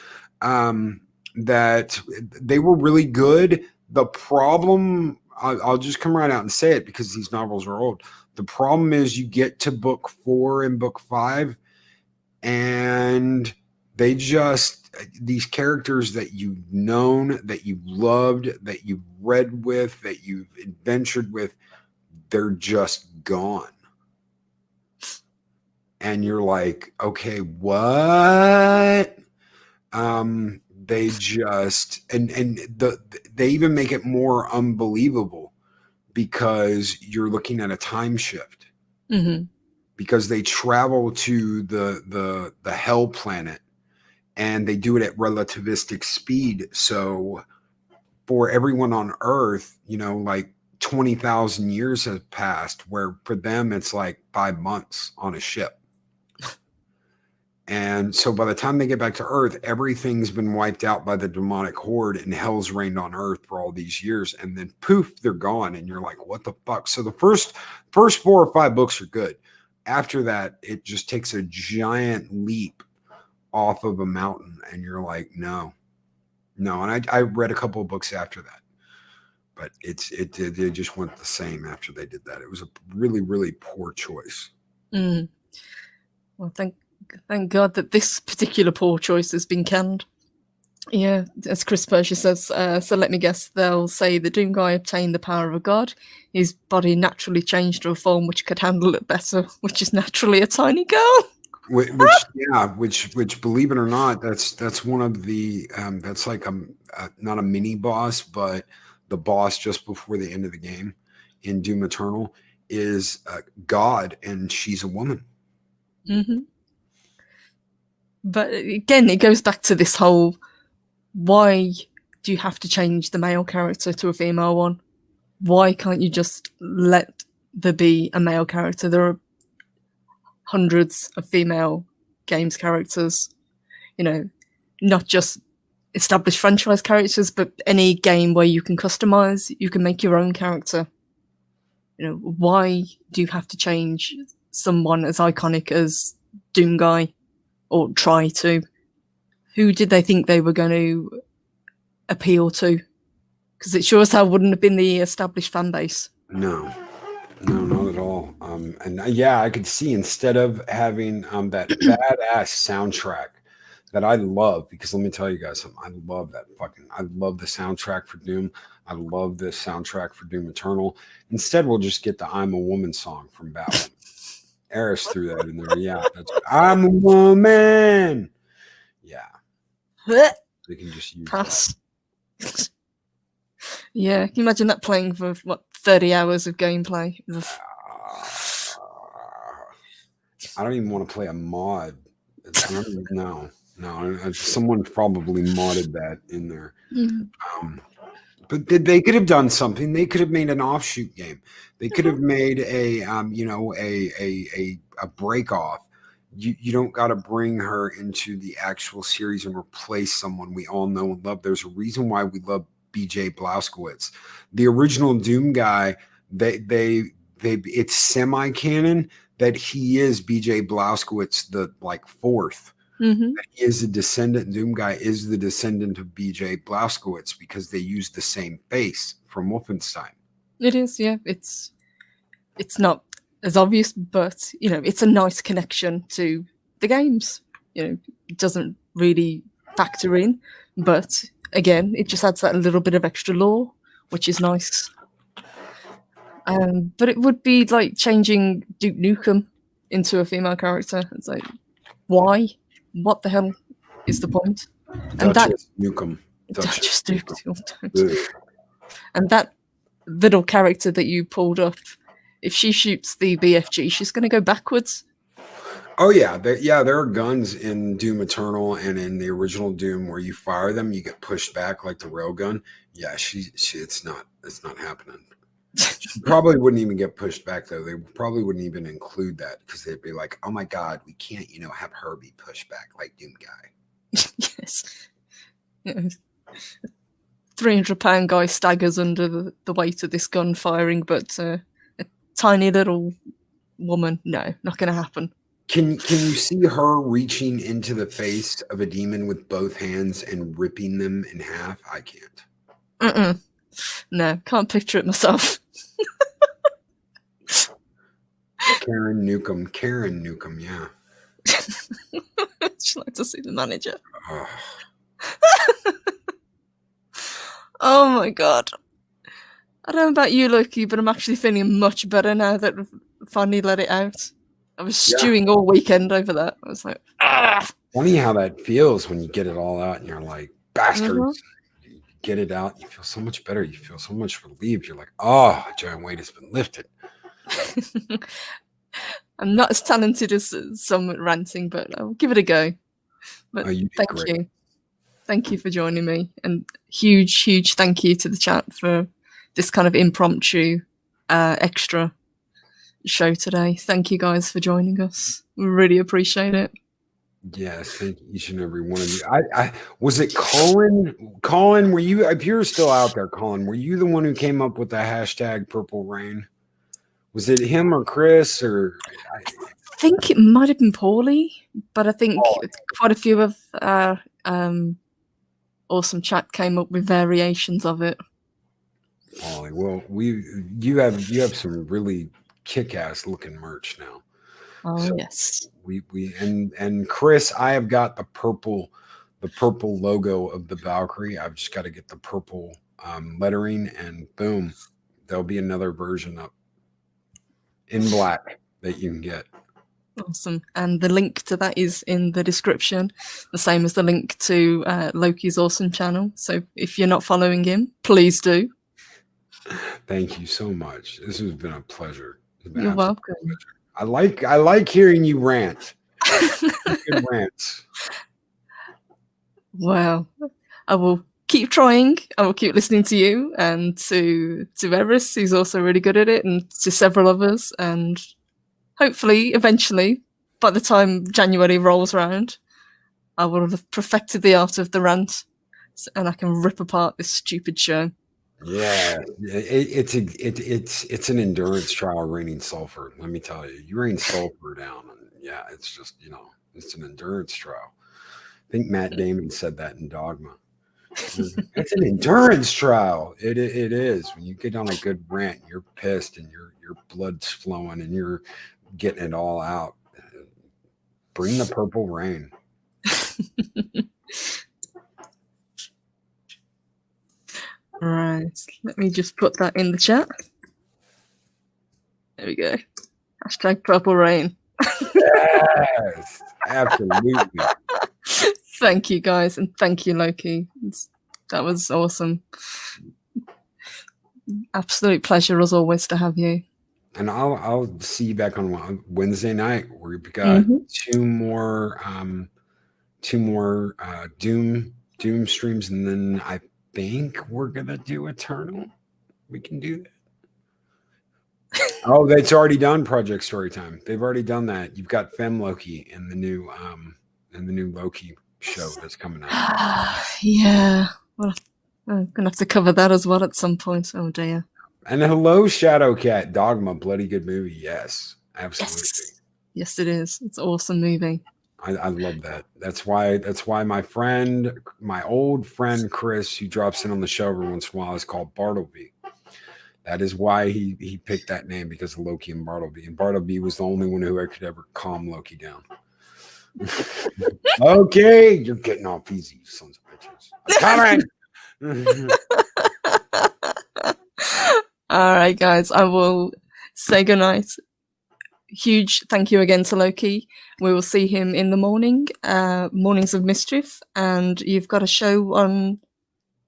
That they were really good. The problem, I'll just come right out and say it because these novels are old. The problem is you get to book 4 and book 5, and they just, these characters that you've known, that you've loved, that you've read with, that you've adventured with, they're just gone. And you're like, okay, what? They just, they even make it more unbelievable because you're looking at a time shift. Mm-hmm. Because they travel to the hell planet and they do it at relativistic speed. So for everyone on Earth, like 20,000 years have passed, where for them it's like 5 months on a ship. And so by the time they get back to Earth, everything's been wiped out by the demonic horde and hell's reigned on Earth for all these years. And then poof, they're gone. And you're like, what the fuck? So the first 4 or 5 books are good. After that, it just takes a giant leap off of a mountain. And you're like, no. And I read a couple of books after that. But they just went the same after they did that. It was a really, really poor choice. Mm. Well, thank God that this particular poor choice has been canned. Yeah, as Chris Persia says, so let me guess, they'll say the Doom guy obtained the power of a god. His body naturally changed to a form which could handle it better, which is naturally a tiny girl. Which believe it or not, that's one of the that's like not a mini boss, but the boss just before the end of the game in Doom Eternal is God, and she's a woman. Mm-hmm. But again, it goes back to this whole, why do you have to change the male character to a female one? Why can't you just let there be a male character? There are hundreds of female games characters, not just established franchise characters, but any game where you can customize, you can make your own character. Why do you have to change someone as iconic as Doom Guy, or try to? Who did they think they were going to appeal to? Because it sure as hell wouldn't have been the established fan base. No, not at all. And yeah, I could see, instead of having that badass soundtrack that I love, because let me tell you guys something, I love the soundtrack for Doom. I love the soundtrack for Doom Eternal. Instead, we'll just get the I'm a Woman song from Batman. Eris threw that in there. Yeah, I'm a woman. Yeah, they can just use that. Yeah, can you imagine that playing for 30 hours of gameplay? I don't even want to play a mod. No. Someone probably modded that in there. Mm. But they could have done something. They could have made an offshoot game. They could have made a break off you don't got to bring her into the actual series and replace someone we all know and love. There's a reason why we love BJ Blazkowicz. The original Doom guy, they it's semi-canon that he is BJ Blazkowicz, the like fourth. Mm-hmm. He is a descendant. Doom guy is the descendant of BJ Blazkowicz because they use the same face from Wolfenstein. It is, yeah. It's not as obvious, but it's a nice connection to the games. It doesn't really factor in, but again, it just adds that little bit of extra lore, which is nice. But it would be like changing Duke Nukem into a female character. It's like, why? What the hell is the point? And Duchess Nukem. Duchess Nukem. And that little character that you pulled up, if she shoots the BFG, she's going to go backwards. Oh yeah, there are guns in Doom Eternal and in the original Doom where you fire them, you get pushed back like the railgun. Yeah, it's not happening. She probably wouldn't even get pushed back though. They probably wouldn't even include that because they'd be like, "Oh my god, we can't, have her be pushed back like Doom guy." Yes. 300-pound guy staggers under the weight of this gun firing, but a tiny little woman, no, not going to happen. Can you see her reaching into the face of a demon with both hands and ripping them in half? I can't. No, can't picture it myself. Karen Nukem, yeah. I'd like to see the manager. Oh. Oh my god. I don't know about you, Loki, but I'm actually feeling much better now that we've finally let it out. I was stewing all weekend over that. I was like, ah! Funny how that feels when you get it all out and you're like, bastards. You get it out, you feel so much better. You feel so much relieved. You're like, oh, a giant weight has been lifted. I'm not as talented as some at ranting, but I'll give it a go. But thank you. Thank you for joining me. And huge, huge thank you to the chat for this kind of impromptu extra show today. Thank you guys for joining us. We really appreciate it. Yes, thank each and every one of you. I was it Colin? Colin, were you, if you're still out there, Colin, were you the one who came up with the hashtag Purple Rain? Was it him or Chris or? I think it might have been Paulie, but I think quite a few of awesome chat came up with variations of it. Paulie, well, you have some really kick-ass looking merch now. Oh so yes. We and Chris, I have got the purple logo of the Valkyrie. I've just got to get the purple lettering, and boom, there'll be another version up in black that you can get. Awesome. And the link to that is in the description, the same as the link to Loki's awesome channel. So if you're not following him, please do. Thank you so much. This has been a pleasure. You're welcome. I like hearing you rant. Good rants. Well, I will keep trying. I will keep listening to you and to Eris, who's also really good at it, and to several others. And hopefully, eventually, by the time January rolls around, I will have perfected the art of the rant, and I can rip apart this stupid show. Yeah, it's an endurance trial raining sulfur. Let me tell you, you rain sulfur down, and yeah, it's just it's an endurance trial. I think Matt Damon said that in Dogma. It's an endurance trial. It is. When you get on a good rant, you're pissed and your blood's flowing and you're getting it all out. Bring the purple rain. Right, let me just put that in the chat. There we go. Hashtag Purple Rain. Yes, absolutely. Thank you, guys, and thank you, Loki. That was awesome. Absolute pleasure, as always, to have you. And I'll see you back on Wednesday night. We've got two more Doom streams, and then I think we're gonna do Eternal. We can do Oh, that's already done. Project Storytime. They've already done that. You've got Fem Loki in the new Loki show that's coming out. Yeah. Well, I'm gonna have to cover that as well at some point. Oh dear. And hello, Shadowcat. Dogma, bloody good movie. Yes, absolutely. Yes, it is. It's an awesome movie. I love that. That's why my old friend Chris, who drops in on the show every once in a while, is called Bartleby. That is why he picked that name, because of Loki and Bartleby. And Bartleby was the only one who could ever calm Loki down. Okay, you're getting off easy, you sons of bitches. I'm coming. All right, guys. I will say goodnight. Huge thank you again to Loki. We will see him in the morning, Mornings of Mischief, and you've got a show on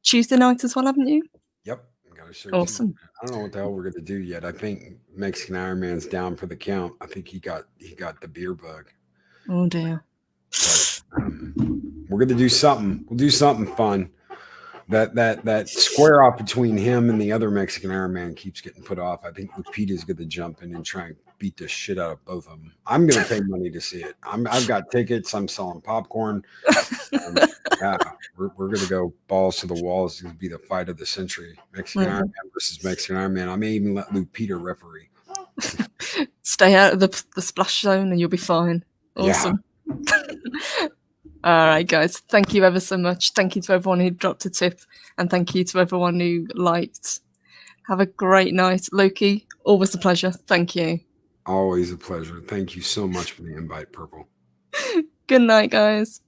Tuesday night as well, haven't you? Yep, got a show. Awesome. I don't know what the hell we're gonna do yet. I think Mexican Iron Man's down for the count. I think he got the beer bug. Oh dear. But, we're gonna do something. We'll do something fun. That square off between him and the other Mexican Iron Man keeps getting put off. I think Lupita's gonna jump in and try and beat the shit out of both of them. I'm gonna pay money to see it. I've got tickets. I'm selling popcorn. Yeah, we're gonna go balls to the walls. It's gonna be the fight of the century. Mexican Iron Man versus Mexican Iron Man. I may even let Lupita referee. Stay out of the splash zone and you'll be fine. Awesome. Yeah. All right, guys. Thank you ever so much. Thank you to everyone who dropped a tip, and thank you to everyone who liked. Have a great night. Loki, always a pleasure. Thank you. Always a pleasure. Thank you so much for the invite, Purple. Good night, guys.